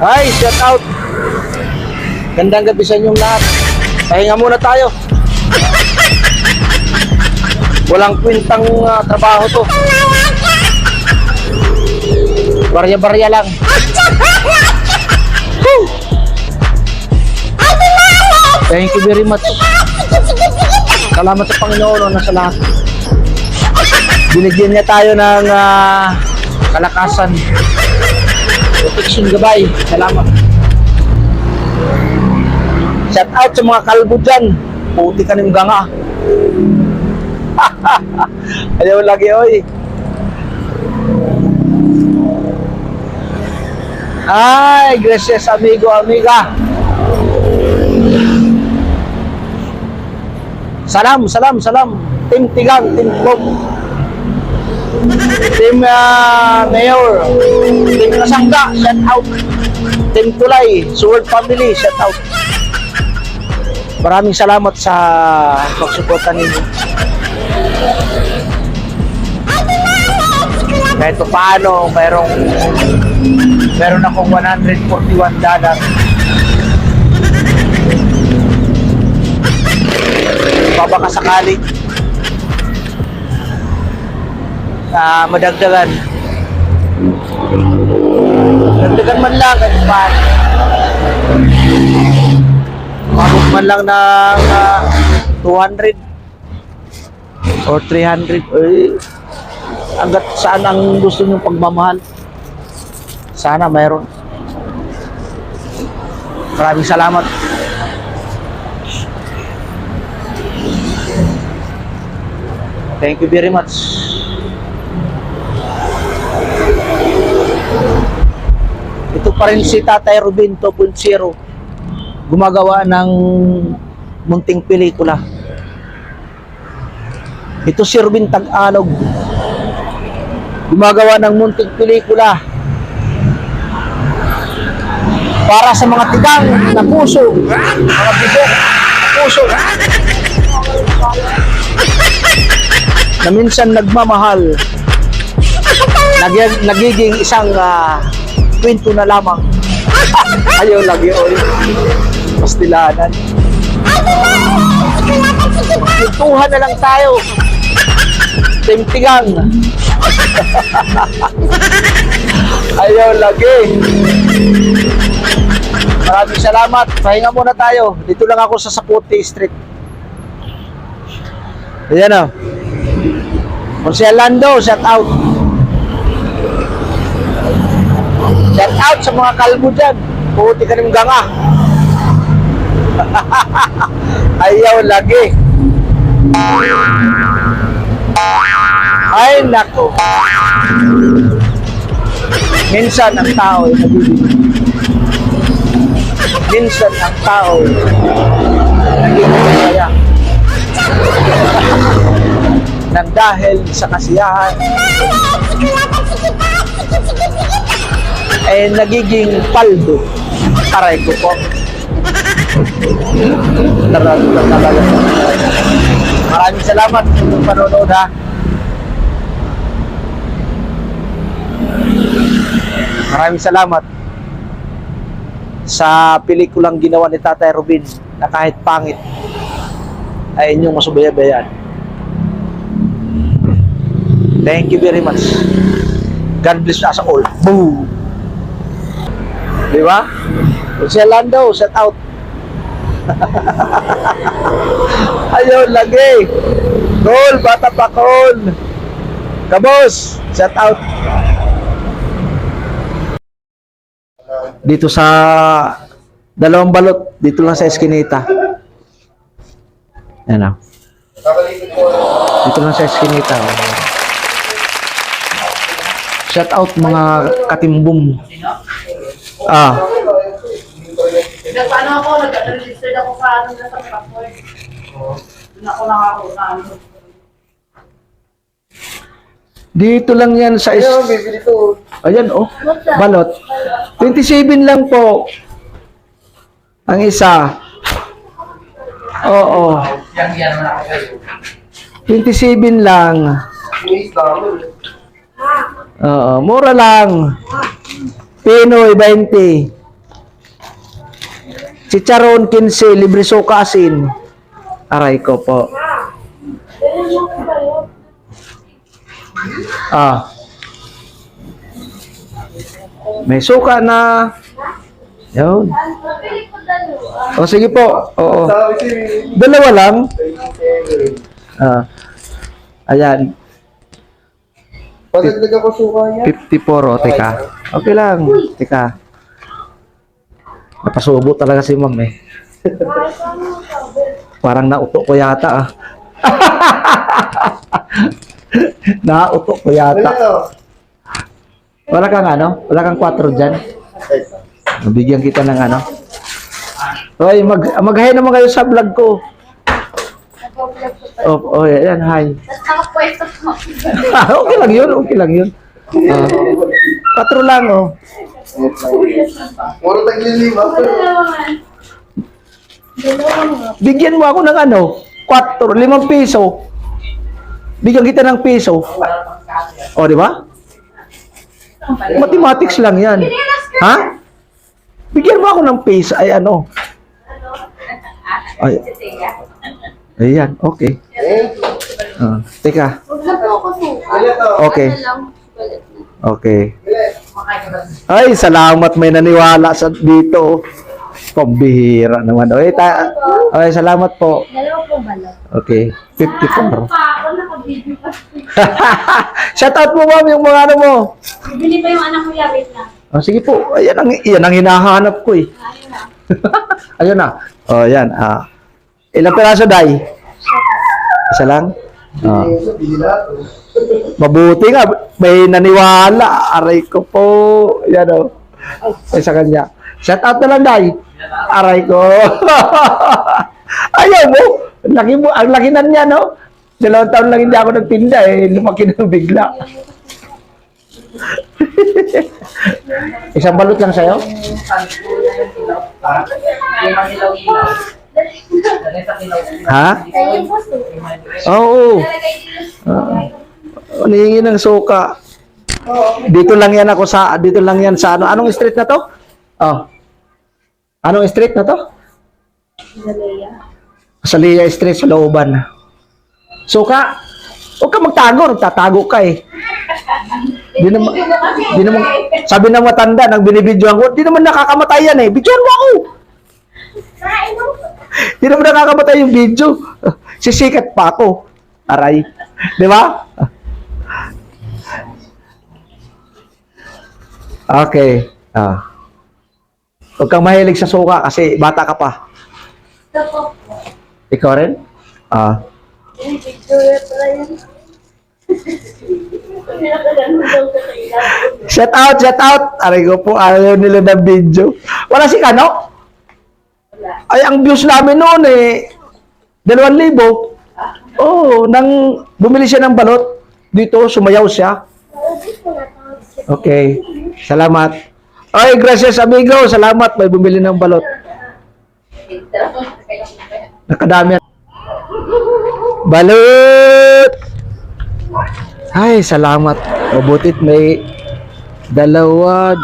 Hi, shout out. Gandang gabi sa inyong lahat. Pahinga muna tayo. Walang kwintang trabaho to. Barya-barya lang. Woo! Thank you very much. Salamat sa Panginoon na sa lahat. Binigyan niya tayo ng kalakasan. Protection, gabay. Salamat. Shout out sa mga kalbo dyan. Puti ka ng ganga. Ayaw lagi, oy. Ay, gracias amigo, amiga. Salam, salam, salam. Team Tigang, Team Bob, Team Mayor, Team Kasangga, shout out. Team Tulay, Sword Family, shout out. Maraming salamat sa pagsuporta ninyo. Kahit paano, meron akong $141. Baka sakali madagdagan man lang at paano mabot man lang ng 200 or 300. Hanggat saan ang gusto nyong pagmamahal, sana mayroon. Maraming salamat. Thank you very much. Ito pa rin si Tatay Robin 2.0, gumagawa ng munting pelikula. Ito si Robin Tagalog, gumagawa ng munting pelikula para sa mga tigang na puso, mga bibok na puso na minsan nagmamahal, nagiging isang kwento na lamang. Ayaw lagi, oy. Pastilanan. Kwentuhan na lang tayo. Timtigang. Ayaw lagi. Maraming salamat. Pahinga muna tayo. Dito lang ako sa Saputi Street. Ayan o. Jose Lando, shout out. Shout out sa mga kalbo dyan. Puti ka ng ganga. Ayaw lagi. Ay nako. Minsan ang tao ay nabibigay. Minsan ang tao ay nagiging nang dahil sa kasiyahan ay nagiging paldo. Aray ko po. Maraming salamat sa panonood, ha. Maraming salamat sa pelikulang ginawa ni Tatay Robin na kahit pangit ay inyong masubayabayan. Thank you very much. God bless us all. Boom! Di ba? Si Lando, shout out. Ayun, lagi. Col, bata pa Col. Kabos, shout out. Dito sa dalawang balot, dito lang sa Eskinita. Yan o. Dito lang sa Eskinita. Shout out mga katimbum. Paano ako, nag-register ako sa ano na sa passport. Doon ako nakakauna. Dito lang yan sa ayan oh, balot. 27 lang po. Ang isa. Oo. 27 lang. Oo, mura lang. Pinoy 20. Chicharon 15, libre suka asin. Aray ko po. Ah. May suka na. Yun. O sige po. Oo. Dalawa lang. Ah. Ayan. Pagdagdag ako suka niya. 54. O, teka. Okay lang. Teka. Napasubo talaga si ma'am eh. Parang nauto ko yata ah. Nauto ko Wala yata. to. Wala kang ano? Wala kang 4 dyan? Nabigyan kita ng ano? Hoy, mag-hi naman kayo sa vlog ko. Oh, yan, hi. Tapos nakapwesto po. Okay lang yun, okay lang yun. 4 lang, oh. Puro taglilima. Bigyan mo ako ng ano? 4, 5 piso. Bigyan kita ng piso. O, di ba? Mathematics lang yan. Ha? Bigyan mo ako ng piso. Ay, ano? Ay, ayan, okay. Teka, Huwag na po ako suka. Wala to. okay. Ano lang, balat na. Okay. Ay, salamat may naniwala sa dito. Pambihira naman. Okay, salamat po. Dalawa po balat. Okay, 54. Pa ako, nakabidyo pa. Shout out mo ma'am yung mga ano mo. Bibili pa yung anak ko ya, wait na. Oh, sige po. Ayan ang hinahanap ko eh. Ayun na. Ayun na. Oh, yan. Ilang peraso, Day? Isa lang? Ah. Mabuti nga. May naniwala. Aray ko po. Yan o. Ay, sa kanya. Shout out na lang, Day. Aray ko. Ayaw mo. Ang laki na niya, no? 2 taon lang hindi ako nagtinda eh. Lumaki na bigla. Isang balot lang sa'yo? Ha? Ayun po suka. Oo. Nihingi ng suka. Dito lang yan sa ano. Anong street na to? Oh. Anong street na to? Sa Leia Street, sa Looban. Suka. Huwag ka magtago. Tatago ka eh. Di naman, sabi ng matanda, nang binibidyoan ko, di naman nakakamatay yan eh. Bidyoan mo ako. Di naman nakakamatay yung video. Sisikat pa ako. Aray. Di ba? Okay. Huwag kang mahilig sa suka kasi bata ka pa. Ito po. Ikaw rin? Yung picture pala yun. Pinakagano daw sa kailangan. Shout out. Aray ko po, ayaw nila ng video. Wala si Kano? Wala. Ay, ang views namin noon eh, 2,000. Oo, nang bumili siya ng balot, dito, sumayaw siya. Okay, salamat. Ay, gracias amigo, salamat, may bumili ng balot. Nakadami. Balot! Ay, salamat. Mabutit may dalawa.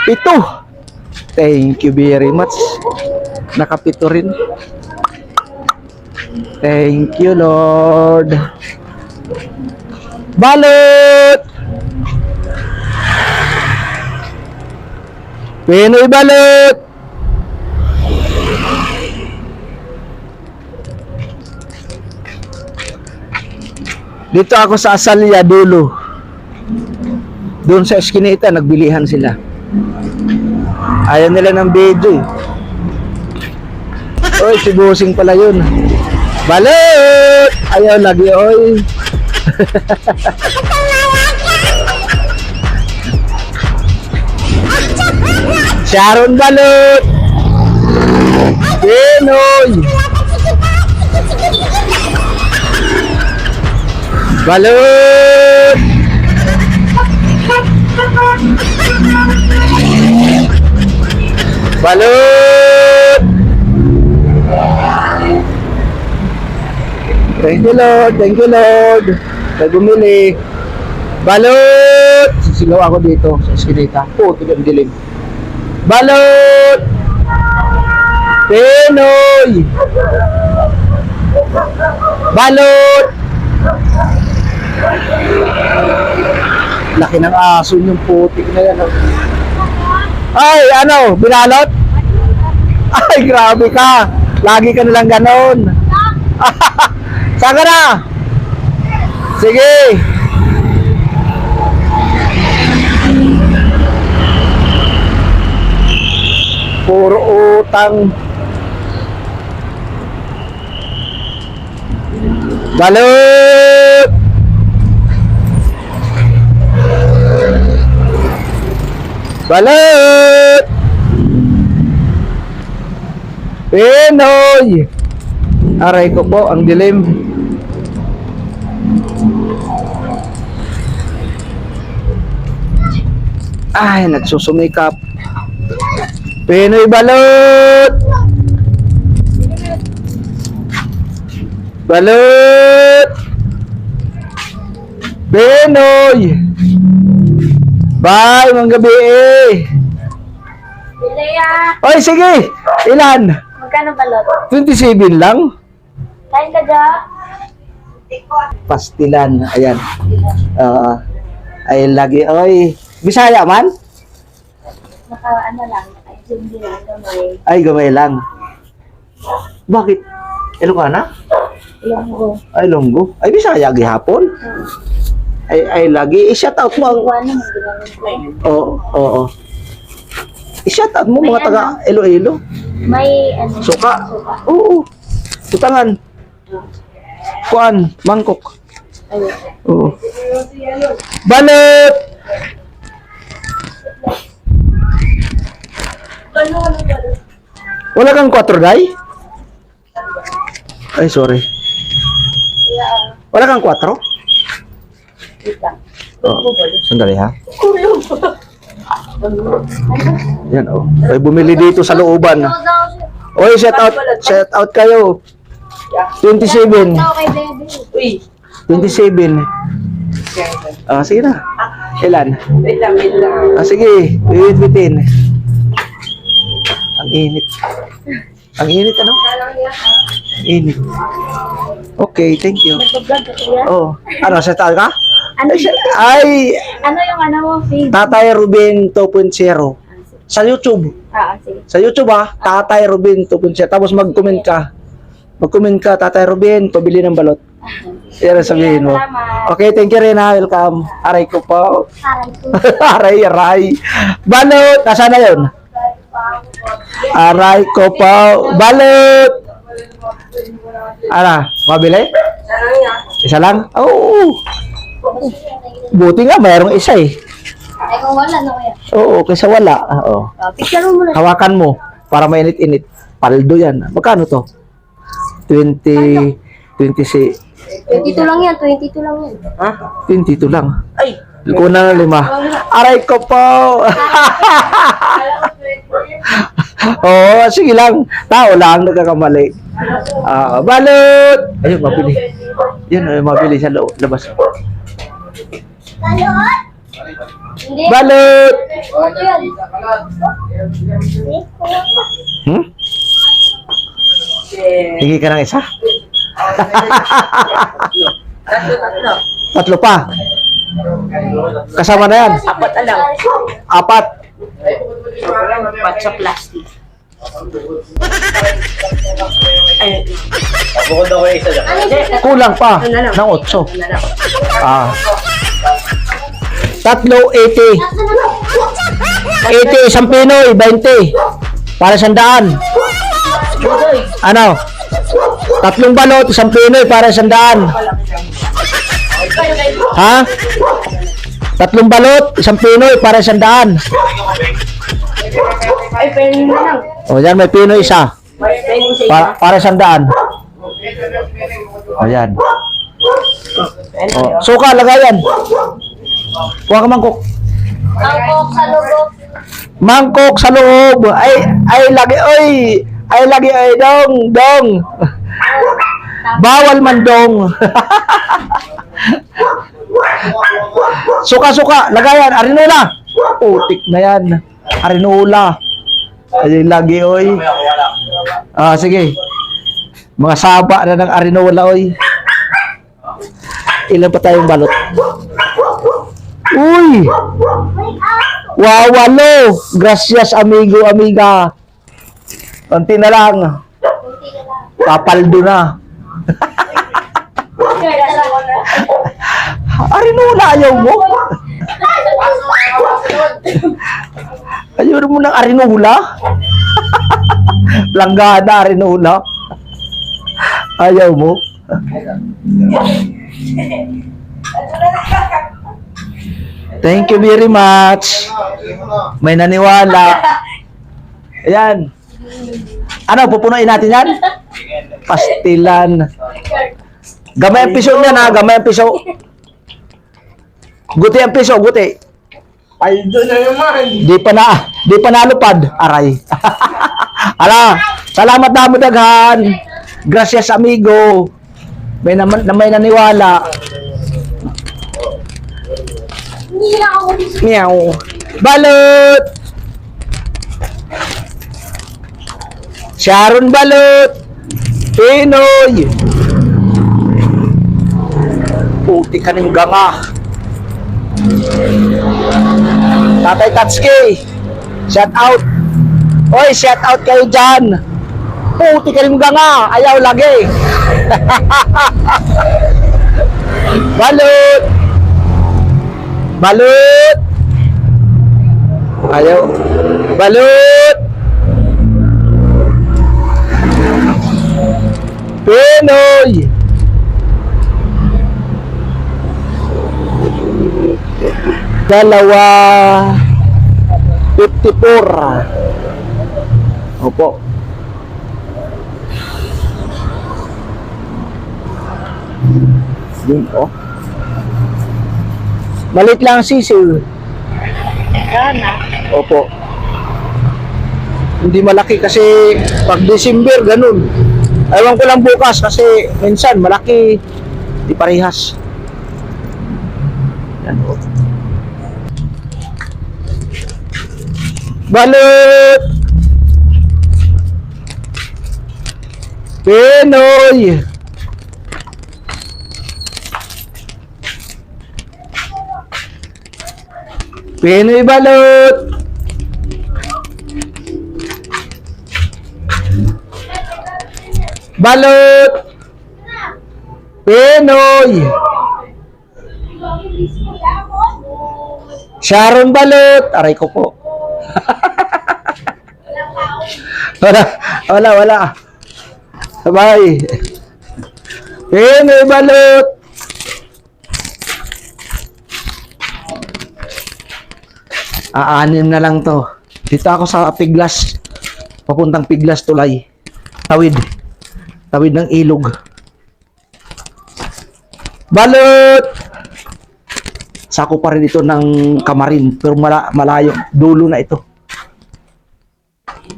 Ito. Thank you very much. Nakapito rin. Thank you, Lord. Balot! Pinoy balot! Dito ako sa Asalya, dulo. Doon sa eskinita, nagbilihan sila. Ayaw nila ng video eh. Oy, si Busing pala yun. Balot! Ayaw lagi, oy. Sharon Balot! Pinoy! Balot! Balot! Thank you, Lord. Thank you, Lord. May bumili. Balot! Sisigaw ako dito sa eskinita. Puti ang dilim. Balot! Pinoy! Balot! Laki ng aso yung putik na yan. Oh. Ay, ano? Binalot? Ay, grabe ka. Lagi ka nilang ganon. Saan ka na? Sige. Puro utang. Balot! Balot! Pinoy! Aray ko po, ang dilim. Ay, nagsusumikap. Pinoy balot! Balot! Pinoy! Bye, mga gabi eh. Bilaya. Oy, sige! Ilan? Magkano balot? 27 lang? Kain ka dyan? Pastilan, ayan. Ay, lagi, oy. Bisaya man? Naka ano lang. Ay, hindi lang gamay. Ay, gamay lang. Bakit? Ilocana? Ilang ko. Ay, Longgo. Ay, Bisaya, gihapon. Ay, lagi. I-shout out mo ang... Iwan naman ginamit ko. Oo, oo. I-shout out mo mga May taga Iloilo. May ano. Suka. Suka. Oo. Tutangan. Kuan, mangkok. Ayun. Oo. Balot! Ano balot? Wala kang 4 day? Ay, sorry. Yeah. Wala kang 4? Wait lang. Oh, sandali ha. Yan oh. Ay, bumili dito sa looban. Oy, shout out kayo. 27. Okay, baby. Uy, 27. Ah, sige na. Ilan? wait lang, wait lang. Ah, sige. Bitin. Ang init. Ang init, ano? Init. Okay, thank you. Nag-vlog ka kuya? Oh, ano, shout out ka? Ano, Ay, ano yung ano mo? Feed? Tatay Ruben 2.0. Sa YouTube. Sige. Sa YouTube Tatay Ruben 2.0. Tapos mag-comment ka. Mag-comment ka, Tatay Ruben, pabili ng balot. Yan ang sabihin mo. Salamat. Okay, thank you rin ha. Welcome. Aray ko po. Aray ko. aray. Balot! Nasaan na yun? Aray ko po. Balot! Ano? Mabili? Isa lang? Oo. Buti nga, mayroong isa eh. Ay, kung wala na kuya. Oo, kaysa wala. Oo. Picture mo muna. Hawakan mo para mainit-init. Paldo yan. Magkano to? 20, 26. 22 lang yan, 22 lang yan. Ha? 22 lang. Ay! Kuna na 5. Aray ko po! Oo, sige lang. Tao lang, nagkakamali. Balot! Ayun, mabili. Yan, mabili sa labas. Balot? Hindi. Balot! Ano yan? Hmm? Hingi ka ng isa? Tatlo. 3 pa. Kasama na yan. 4 lang. 4. Patsa plastic. Ay, Bukod ako isa dyan. Kulang pa. ano na lang. Ng 8. Ano na lang. Tatlo, 80. 80, isang Pinoy, 20. para 100. Ano? 3 balot, isang Pinoy para 100. Ha? 3 balot, isang Pinoy para 100. Ay, penny na lang. O yan, may Pinoy isa. Penny sa Para 100. O yan. O, suka, lagayan. Kuha ka mangkok. Mangkok sa loob. Mangkok sa loob. Ay lagi, ay dong. Bawal man dong. Suka, lagayan. Arinola. Putik na yan. Arinola. Ayun lagi, oy. Mamaya ko wala. Ah, sige. Mga saba na ng Arinola, oy. Ilan pa tayong balot? Uy! Wow, walo! Gracias, amigo, amiga. Konti na lang. Papaldo na. Arinola, ayaw mo? Ayaw mo ng Arinola? Langgana, Arinola. Ayaw mo? Thank you very much. May naniwala. Ayan. Ano, pupunuin natin yan? Pastilan. Gamay ang piso niyan ha, gamay ang piso. Guti ang piso, guti. Paldo na naman. Di pa nalupad, aray. Ala, salamat na mo daghan. Gracias amigo. May naniwala. Meow. Balot. Sharon Balot. Pinoy. Puti ka ng ganga. Tatay Tatsuki. Shout out. Oy, shout out kayo dyan. Puti ka rin ganga. Ayaw lagi. Balot. Balot. Ayaw. Balot. Pinoy. Dalawa. 54. Opo. Yun, oh. Malit lang ang sisiw. Opo. Hindi malaki kasi pag December, ganun. Ewan ko lang bukas kasi minsan malaki. Di parehas. Yan, oh. Balot! Pinoy! Pinoy balot! Balot! Pinoy! Sharon balot! Aray ko po. Wala. Sabay. Pinoy balot! Aanin na lang to. Dito ako sa Piglas. Papuntang Piglas Tulay. Tawid ng ilog. Balot! Sako pa rin ito ng Kamarin. Pero malayo. Dulo na ito.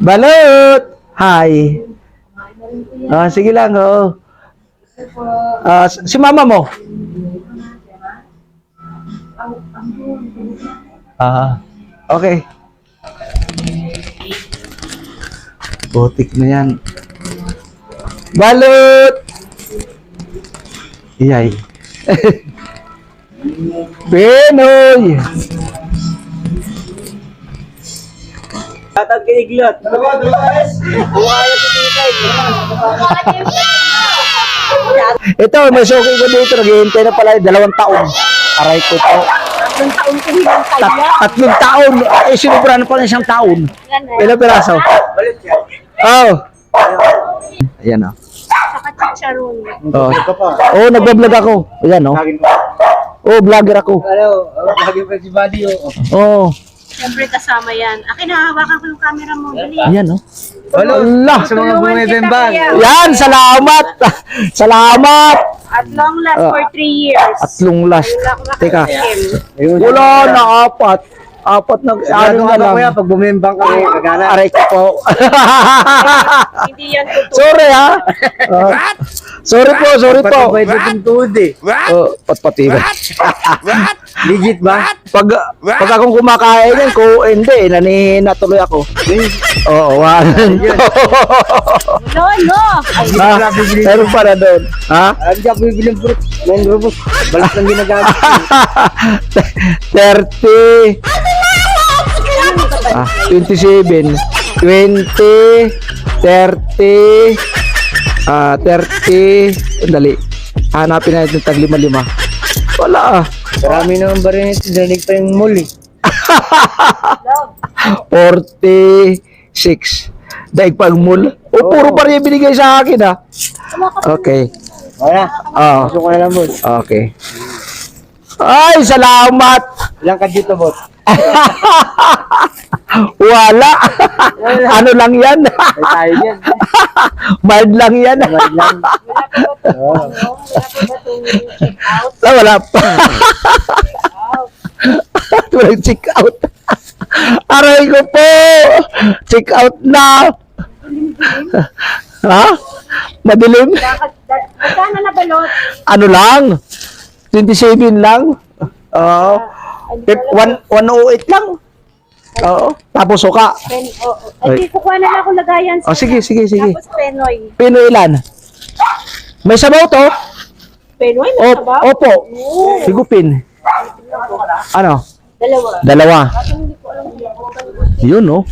Balot! Hi. Sige lang. Oh. Si mama mo? Okay. Botik na yan. Balot! Iyay. Pinoy! Tatag kay Iglot. Buhaya si Titay. Ito, may suki ko dito. Naghihintay na pala 2 taon. Aray ko po. 3 taon ko hinantay yan. 3 taon. Eh, sinubra na pala 1 taon. Ilang piraso? Balit siya. Oh. Ayan oh. Saka chicharon. Oh. Ito pa. Oh, nagbablog ako. Ayan oh. Lagin ko. Oh, vlogger ako. Ano? Lagin ko si Buddy. Oh. Siyempre kasama yan. Akin, hahawakan ko yung camera mo. Dali. Ayan oh. Hello. Allah. Sa mga bumibembang. Yan, salamat. Salamat. At long last for 3 years. At long last. Teka. Ayun. Wala na 4. 4 na ano na lang. Kuya, pag bumembang kami, kagana. Aray ko po. Hindi yan totoo. Sorry ha. Sorry po. Pati ba ito yung tuhod eh? Oh, patpati ba? Legit ba? pag akong kumakain yan, hindi, nanihina tuloy ako. Oo, No. Ha? Meron pa na doon. Ha? Alam niya, bibili ng fruit. May robot. Balas lang ginagamit. 30. 27. 20. 30. 30. Dali. Hanapin natin yung tag 5-5. Wala ah. Marami naman ba rin ito. Danig pa yung mall eh. 46. Daig pagmul. O, puro pa rin yung binigay sa akin ah. Okay. Wala. Oh, Pasok ko na lang, boss. okay. Ay, salamat. Ilang ka dito, boss? Wala. Ano lang yan? May tayo yan. Mild lang yan. Tamad lang. Oo. Wala pa. Walang check out. Aray ko po. Check out na. Ha? Madilim? Magkano na balot? Ano lang? 27 lang. Oo. 108 lang. Oo. Tapos suka. Ay, kukuha na lang ako lagayan. Oh, sige. Tapos Penoy. Pino ilan? May sabaw to? Penoy, may sabaw? Opo. Higupin. Ano? Dalawa. 2. Yun, no?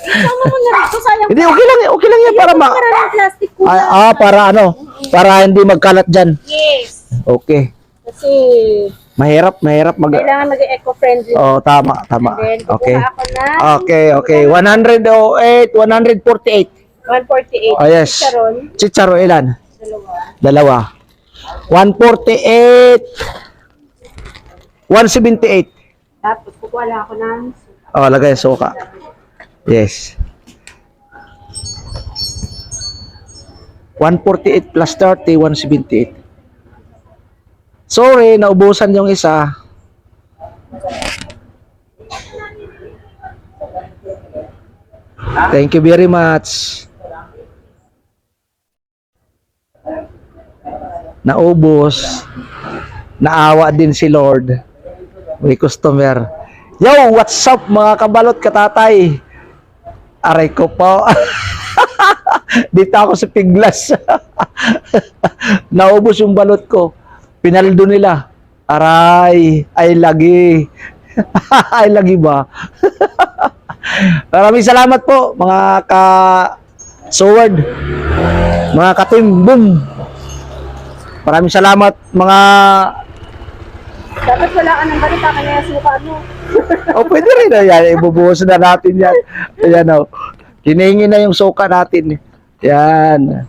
Sama mo na rito, sayang. Hindi, okay lang yan para Para ng plastic ko. para ano? Para hindi magkalat dyan. Yes. Okay. Kasi Mahirap kailangan maging eco-friendly. Oh, tama. And then, Okay. kukuha ako na. Okay. 108, 148. 148. Oh, yes. Charon, Chicharo ilan? dalawa. 148. 178. Tapos, kukuha lang ako ng Oh, lagay suka. Yes. 148 plus 30, 178. Sorry, naubusan yung isa. Thank you very much. Naubos. Naawa din si Lord. May customer. Yo, what's up mga kabalot katatay? Aray ko po. Dito ako sa Piglas. Naubos yung balot ko. Pinaldo nila. Aray, ay lagi. Ay lagi ba? Maraming salamat po mga ka-sword. Mga ka-team-boom. Maraming salamat mga... Dapat wala ka ng balita kanya yung suka mo. O pwede rin na yan. Ibubuhos na natin yan. Ayan o. Hinihingi na yung suka natin. Yan.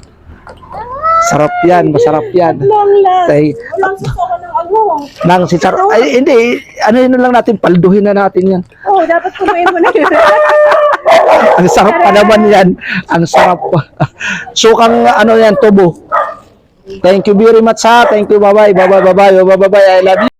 Sarap yan. Masarap yan. Long last. Tay, Walang suka ng along. nang si Char... Ay, hindi. Ano yun lang natin. Palduhin na natin yan. Oh, dapat kumain mo na yun. Ang sarap pa naman yan. Ang sarap pa. Sukang ano yan, tubo. Thank you very much ha. Thank you. Bye-bye. Bye-bye. Bye-bye. Bye-bye. I love you.